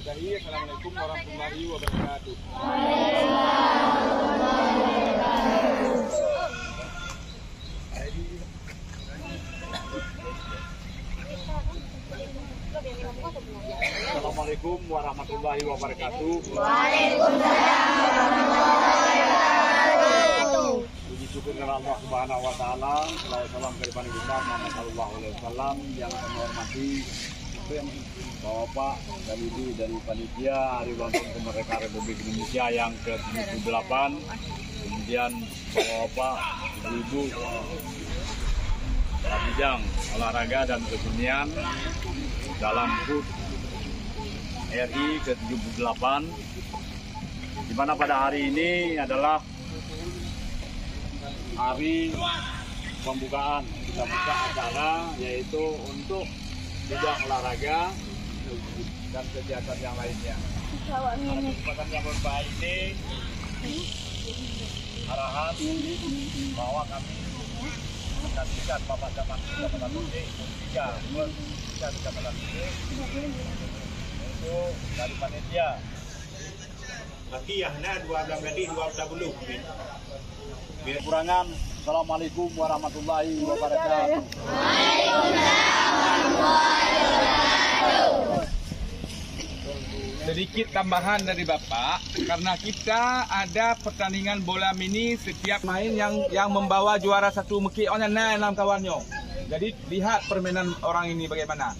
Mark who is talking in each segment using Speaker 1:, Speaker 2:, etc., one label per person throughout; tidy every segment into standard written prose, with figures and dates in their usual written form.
Speaker 1: Assalamualaikum warahmatullahi wabarakatuh. Assalamualaikum warahmatullahi wabarakatuh.
Speaker 2: Waalaikumsalam warahmatullahi wabarakatuh.
Speaker 1: Puji syukur kepada Allah Subhanahu wa taala, salam kepada Nabi Muhammad sallallahu alaihi wasallam. Yang kami hormati Bapak dan Ibu dari panitia Hari Ulang Tahun Kemerdekaan Republik Indonesia yang ke-78. Kemudian Bapak, Ibu bidang olahraga dan kesenian dalam HUT RI ke-78, di mana pada hari ini adalah hari pembukaan. Kita buka acara yaitu untuk bidang olahraga dan kegiatan yang lainnya. Kesempatan yang berbahagia ini arahan bahwa kami menantikan Bapak Kecamatan Ude 3 Kecamatan Ude untuk dari panitia. Lagi ya, nah 12 gadis 20. Biar kurangan. Assalamualaikum warahmatullahi wabarakatuh.
Speaker 3: Sedikit tambahan dari Bapak, karena kita ada pertandingan bola mini setiap main yang membawa juara satu meki on enam kawannya. Jadi lihat permainan orang ini bagaimana.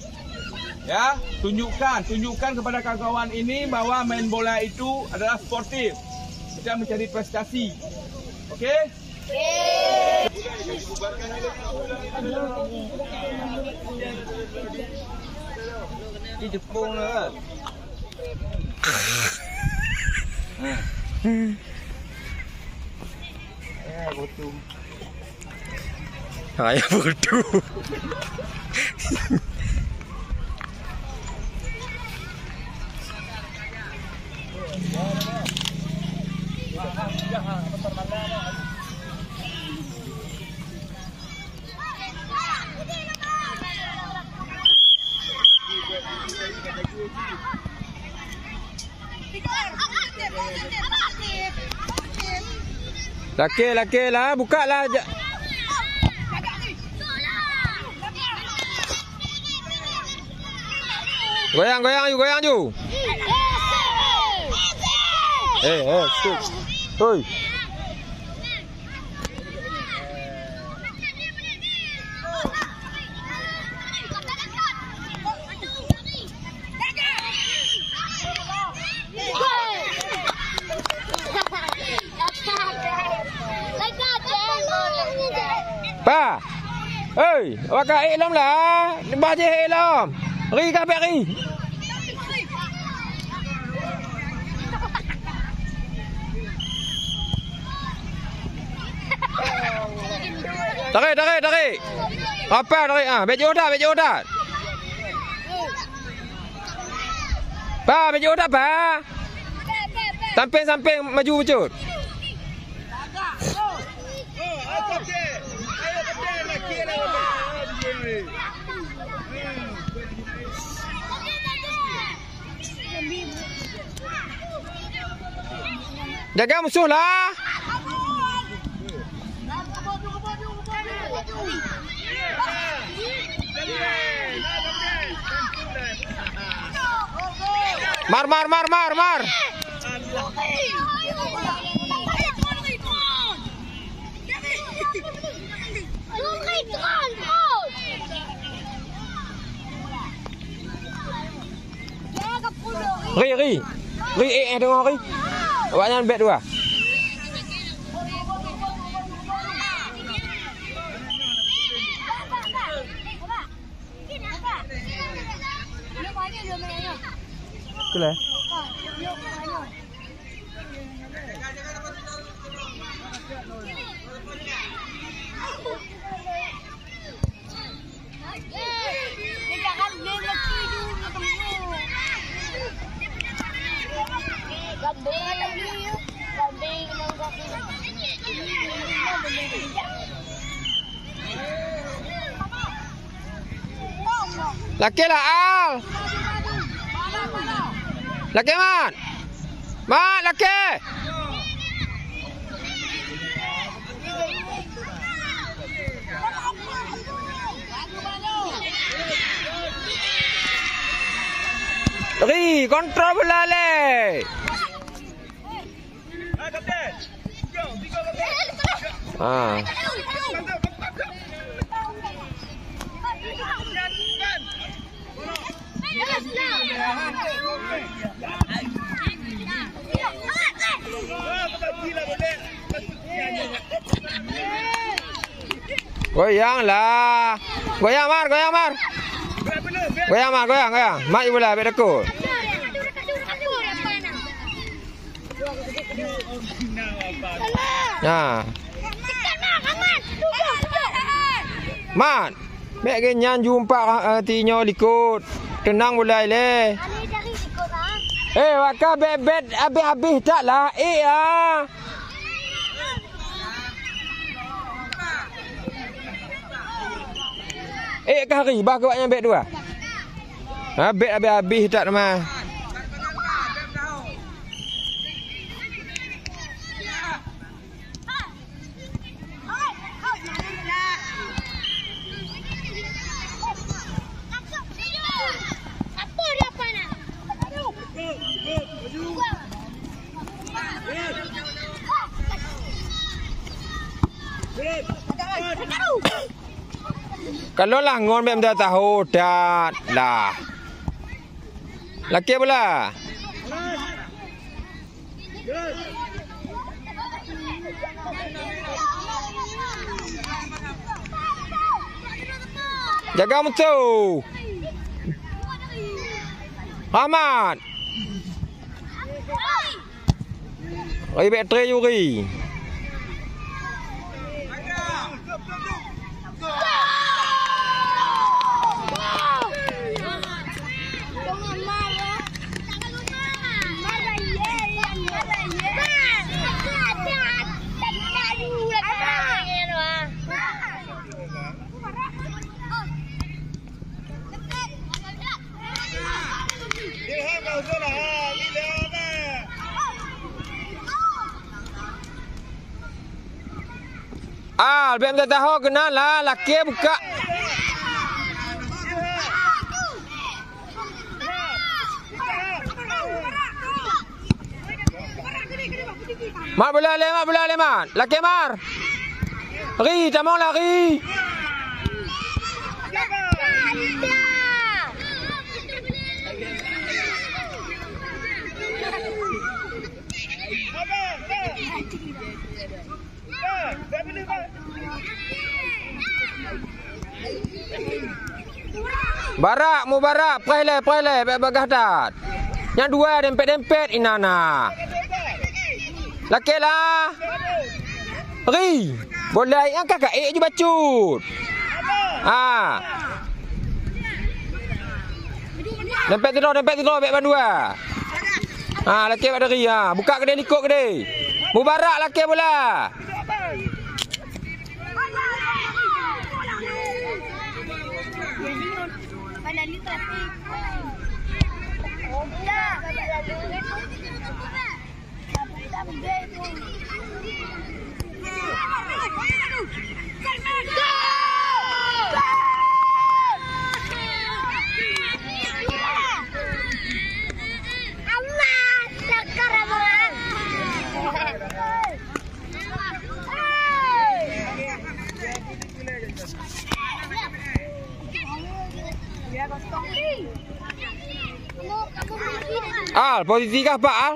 Speaker 3: Ya, tunjukkan kepada kawan-kawan ini bahwa main bola itu adalah sportif. Kita mencari prestasi. Oke? Di Jepang lah. Bodoh.
Speaker 2: Saya bodoh. Laki lah, buka lah. Goyang ju. Stop. Hoi. Pa. Oi, awak kaik lom lah. Baje hek lom. Ri ka ri. Tarik. Apa tarik ah? Baju odat. Pa, baju odat pa. Samping maju becut. Jaga musuh lah. Mar. Ri. Dengar Ri. Awak jangan bet dua. Itulah. Laki lah Al. Laki Mat. Mat laki. Ri, kontrol bola le. Ah. Goyang lah. Goyang Mar, goyang Mar. Goyang Mar, goyang, goyang. Mat ibu lah, beda ku. Ya. Mat. Mek genyan jumpa tinyo likut. Tenang mulai le. Waka bebet habis-habis tak lah. Kari bah kau yang bet dua. Bet habis-habis tak nama. Kalau lah ngon bem dah tahu dat lah. Laki pula. Jaga musuh. Ahmad. Oi bateri Yuri. Bem tak tahu kena lah laki buka. Mat bola le mat. Laki Mar. Ri, tak mau lari. Barak, mu barak, prai le, bagah dat. Yang dua dempet inana. Laki lah. Ri, bola yang kakak je bacut. Dempet tidur, bek bandua. Laki pada Ri, buka kedai likut kedai. Mu barak laki bola. Al, posisi kah Pak Al?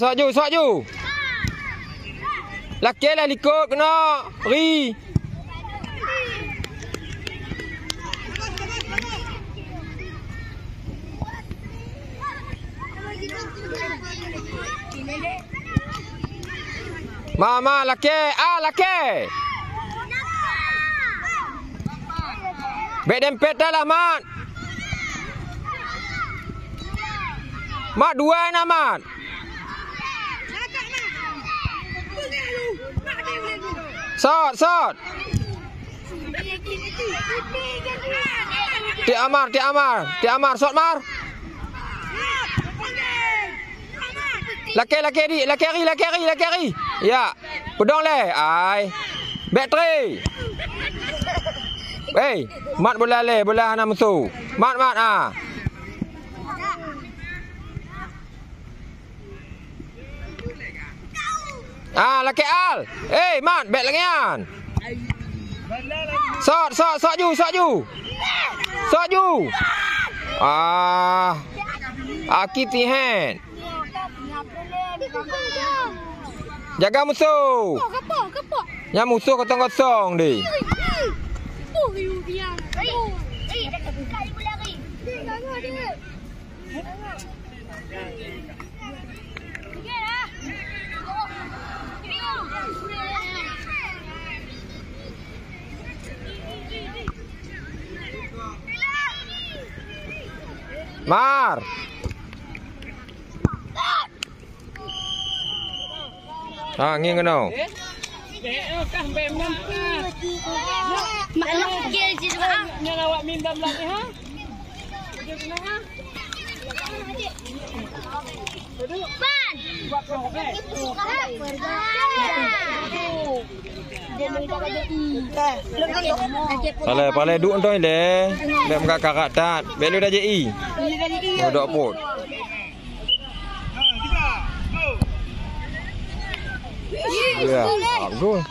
Speaker 2: Sok ju. Laki lah likut kena. Ri. Mama laki. Laki. Bek dempet dah lah, Mat. Mat dua nak, Mat. Sot. Tik Amar, shot Mar. Laki ari. Ya. Pedong le. Ai. Back 3. Mat bola le, bola hana musuh. Mat ah. Laki Al. Mat, back lagian. Sok ju. Akif hand. Jaga musuh. Yang musuh kosong-kosong di. Mar. Ngin kena.
Speaker 4: Yang awak minta lagi ha? Ban.
Speaker 2: Pale duk entoi le. Lek muka karat tat. Belu dah JI. Dok pot. Ya, Abdul.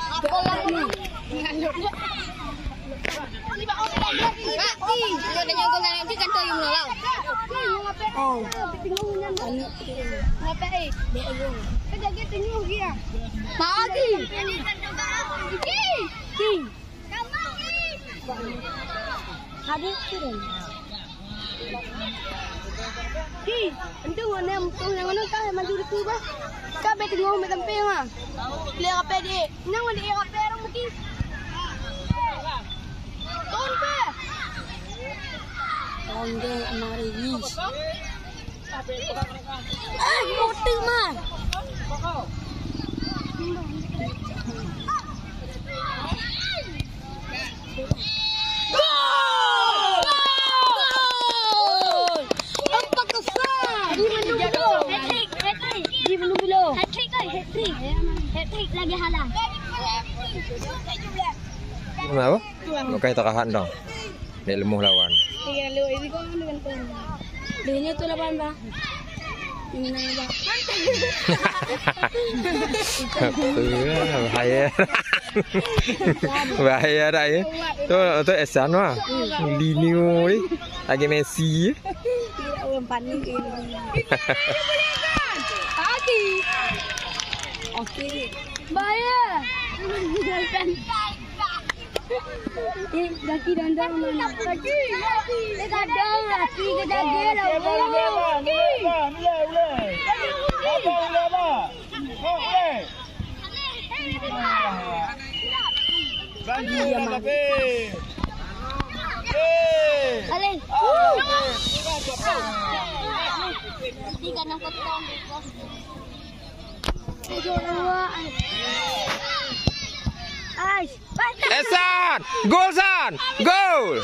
Speaker 4: Hat-trick lagi halang.
Speaker 2: Kenapa? Makai takahan dong. Dia lemuh lawan.
Speaker 4: Iya, lu ini kok dengan pun. Duitnya tuh 8, Bang. Ini nang,
Speaker 2: Bahaya. Bahaya dah ya. Tu Esan mah. Liniu ni. Lagi Messi.
Speaker 4: Umpan ni. Pagi. Okey. Bahaya. Laki dandang mana? Laki. Dandang laki ke jaga lah. Alin. Tiga nak potong.
Speaker 2: Esan! Gol San! Gol!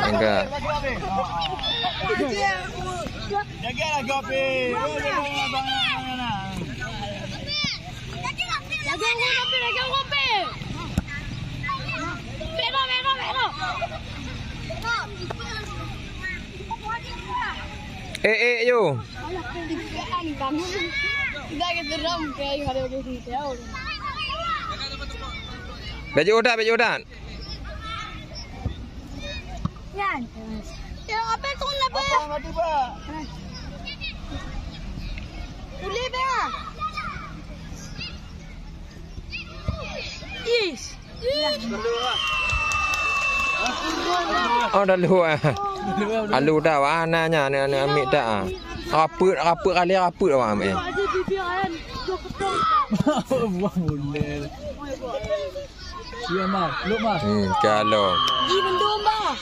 Speaker 2: Enggak.
Speaker 1: Jagalah Gopi.
Speaker 2: Yo. Baju udan.
Speaker 4: Yan. Ya, apa tu nak apa? Boleh ba? Yes.
Speaker 2: Oh dah lu ah. Alu dah warnanya ni ambil dah. Raput kali raput awak ambil.
Speaker 1: Boleh. Ya Mar, lu Mar.
Speaker 2: Kalau.
Speaker 4: Di bendung ba.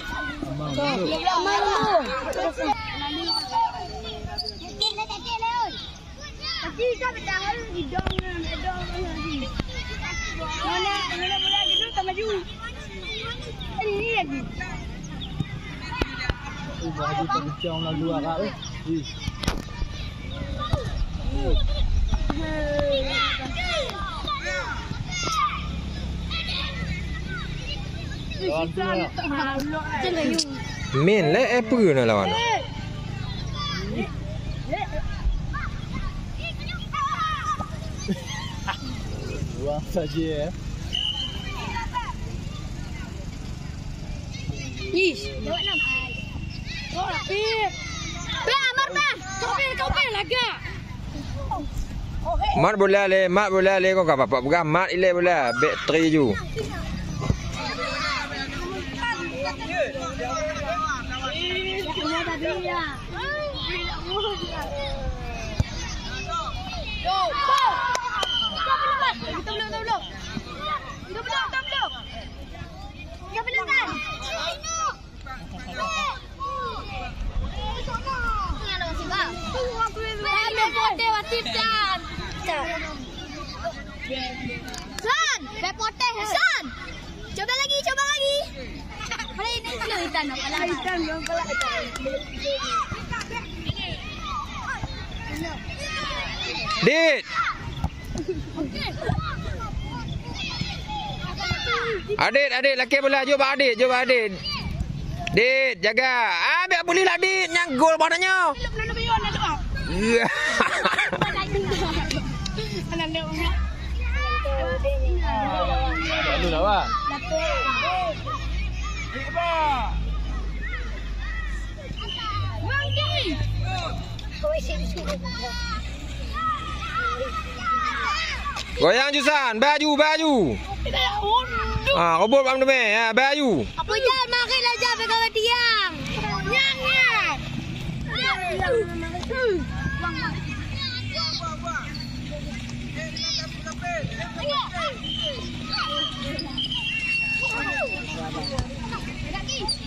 Speaker 2: Main lah apa nak lawan.
Speaker 1: Buang saja.
Speaker 4: Ish, lewat 6. Oh, tapi. Amar bah. Kau pe lagak.
Speaker 2: Mat boleh le kau apa pegang mat ile boleh bateri ju.
Speaker 4: San, repoteh San. Coba lagi. Mana ini kalau hitam
Speaker 2: Dit. Adik, laki bola. Jom adik. Dit, jaga. Biar boleh lah Dit. Yang gol badannya.
Speaker 1: Lalu lawan.
Speaker 2: Goyang Jusan, baju. Robot bang deme, baju.
Speaker 4: Apa jangan makan aja pegang tiang. Nyang.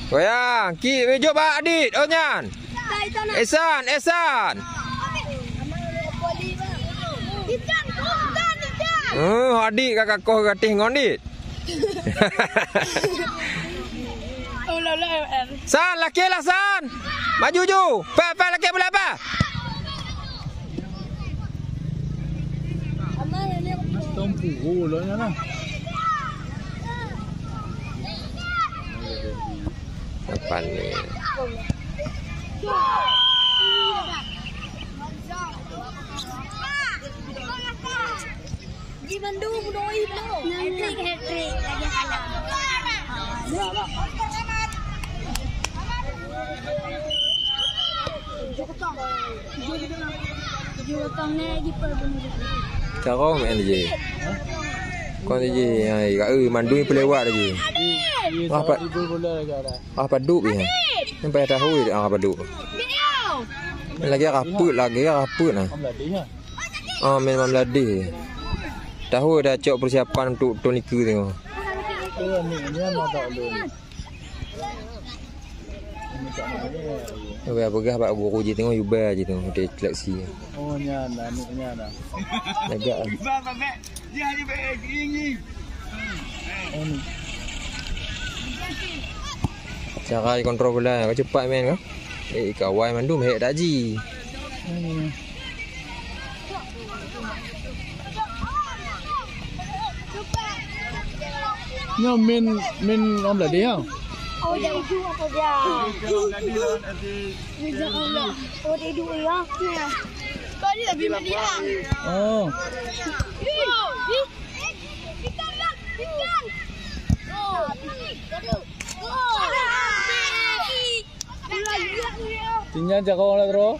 Speaker 2: Goyang, ki jom Adit, Onyan. Esan. Adik kakak kau gatih ngon Dit. San, laki lah San. Maju ju. Pe laki boleh apa?
Speaker 1: Tompu golnya lah.
Speaker 2: Apa ni?
Speaker 4: Di Bandung doi belum. Hat-trick lagi kalah. Jogotong ni lagi perbunyi.
Speaker 2: Carong main je. Kau je mandui pelewat je. Apa
Speaker 1: bola lagi ada.
Speaker 2: apa duk ni? Sampai tahu apa duk. Lagi raput nah. Memang ladih. Tahu dah cok persiapan untuk Tonika tengok.
Speaker 1: Ni mau tak belum.
Speaker 2: Pegah pak guru je tengok Yuba je tengok dia seleksi.
Speaker 1: Oh nyana.
Speaker 2: Agak.
Speaker 3: Dia hanya begini.
Speaker 2: Cara kontrol bola kau cepat main kau. Kawan mandum hek tak ji.
Speaker 1: Nyo min om lah dia.
Speaker 4: Oh jadi itu apa dia? Oh dia dua ya. Kau ni lebih dia.
Speaker 1: Oh. Tinggal jaga orang lah terus.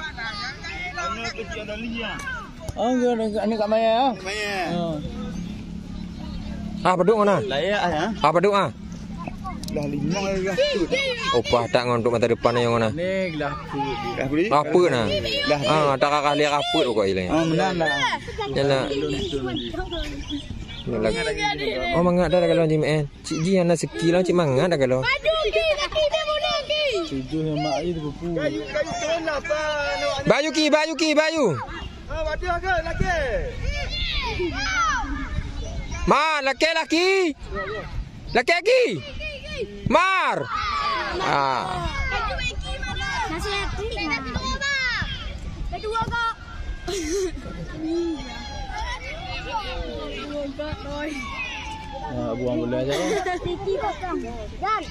Speaker 1: Oh, ni kat Maya.
Speaker 2: Peduk mana?
Speaker 1: Layak ya.
Speaker 2: Peduk ah.
Speaker 1: Dah 5 dah.
Speaker 2: Opah tak ngontok mata depan yang mana?
Speaker 1: Ni dah beli.
Speaker 2: Apa nah? Tak kakak lihat apa tu kau hilang.
Speaker 1: Menang dah.
Speaker 2: Yalah. Lagi. Mangat dah kalau jimen. Cik Ji anak sekilo cik mangat dah kalau.
Speaker 4: Aduh,
Speaker 1: Tujuh yang mak air tu pupu.
Speaker 3: Kayu turun apa?
Speaker 2: Baju ki, baju ki, baju.
Speaker 3: Waduh ke laki?
Speaker 2: Mar, laki laki. Laki laki. Mar.
Speaker 4: Nasi hatrik. Kedua kak.
Speaker 1: Buang bola aja.
Speaker 4: Tiki kak. Dan.